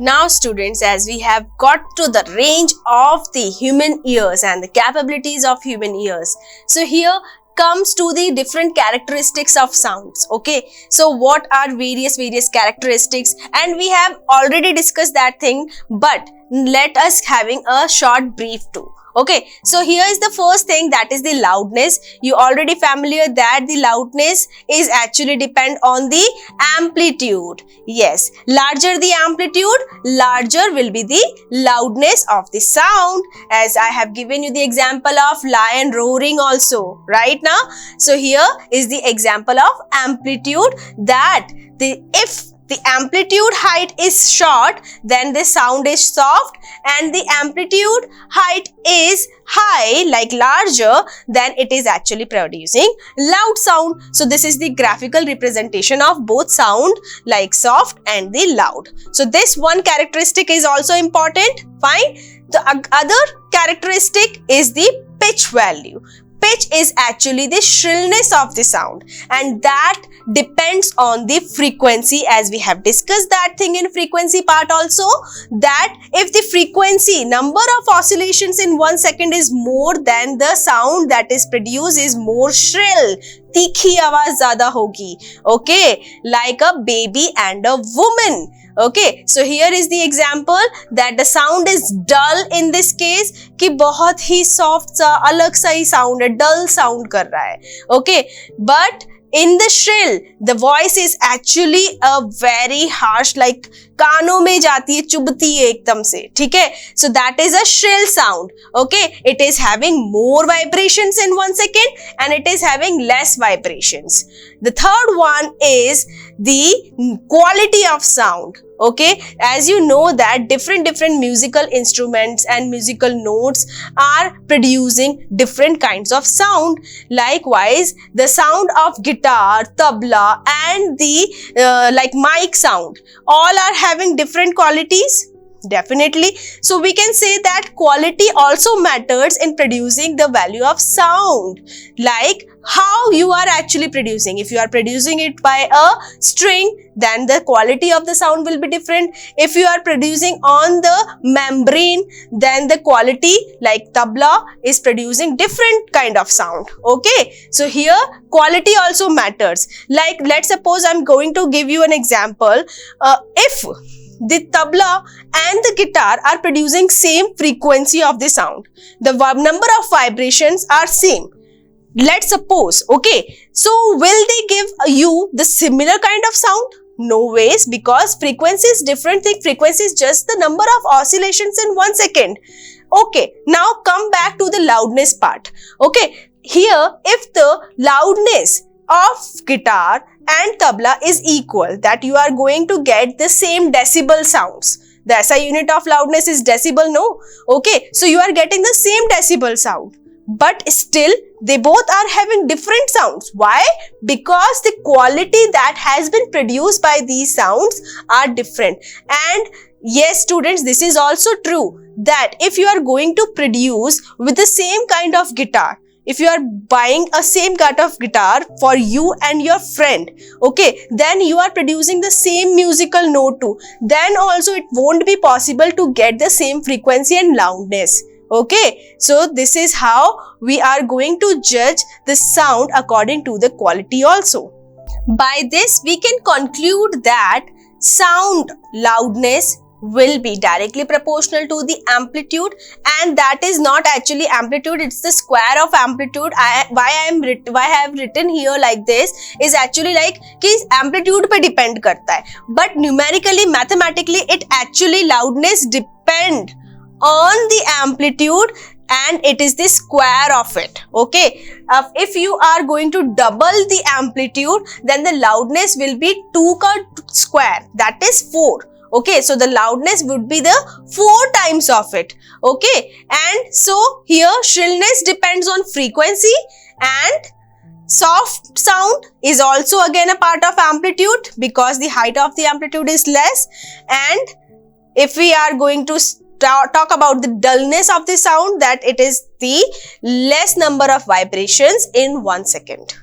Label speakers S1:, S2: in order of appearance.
S1: Now students, as we have got to the range of the human ears and the capabilities of human ears, so here comes to the different characteristics of sounds. Okay, so what are various characteristics, and we have already discussed that thing, but let us having a short brief too. Okay, so here is the first thing, that is the loudness. You already familiar that the loudness is actually depend on the amplitude. Yes, larger the amplitude, larger will be the loudness of the sound, as I have given you the example of lion roaring also right now. So here is the example of amplitude, that if the amplitude height is short, then the sound is soft, and the amplitude height is high, like larger, then it is actually producing loud sound. So this is the graphical representation of both sound, like soft and the loud. So this one characteristic is also important. Fine. The other characteristic is the pitch value. Pitch is actually the shrillness of the sound, and that depends on the frequency, as we have discussed that thing in frequency part also, that if the frequency number of oscillations in 1 second is more, than the sound that is produced is more shrill. तीखी आवाज ज़्यादा होगी. Okay, like a baby and a woman. Okay, so here is the example that the sound is dull in this case, कि बहुत ही soft सा अलग सा ही sound है, dull sound कर रहा है. Okay, but in the shrill, the voice is actually a very harsh, like कानों में जाती है, चुभती है एकदम से. ठीक है, so that is a shrill sound. Okay, it is having more vibrations in 1 second and it is having less vibrations. The third one is the quality of sound. Okay, as you know that different musical instruments and musical notes are producing different kinds of sound. Likewise, the sound of guitar, tabla and the like mic sound, all are having different qualities. Definitely. So we can say that quality also matters in producing the value of sound, like how you are actually producing. If you are producing it by a string, then the quality of the sound will be different. If you are producing on the membrane, then the quality, like tabla, is producing different kind of sound. Okay, so here quality also matters. Like let's suppose I'm going to give you an example. If the tabla and the guitar are producing same frequency of the sound, the number of vibrations are same. Let's suppose, okay, so will they give you the similar kind of sound? No ways, because frequency is different thing. Frequency is just the number of oscillations in 1 second. Okay, now come back to the loudness part. Okay, here if the loudness of guitar and tabla is equal, that you are going to get the same decibel sounds. The SI unit of loudness is decibel, no? Okay, so you are getting the same decibel sound, but still they both are having different sounds. Why? Because the quality that has been produced by these sounds are different. And yes students, this is also true that if you are going to produce with the same kind of guitar, if you are buying a same kind of guitar for you and your friend, okay, then you are producing the same musical note too, then also it won't be possible to get the same frequency and loudness. Okay, so this is how we are going to judge the sound according to the quality also. By this we can conclude that sound loudness will be directly proportional to the amplitude, and that is not actually amplitude, it's the square of amplitude. Why I have written here like this is actually like कि amplitude पे depend करता है, but numerically, mathematically it actually loudness depend on the amplitude and it is the square of it. Okay, if you are going to double the amplitude, then the loudness will be 2 का square, that is 4. Okay, so the loudness would be the 4 times of it. Okay, and so here shrillness depends on frequency, and soft sound is also again a part of amplitude because the height of the amplitude is less. And if we are going to talk about the dullness of the sound, that it is the less number of vibrations in 1 second.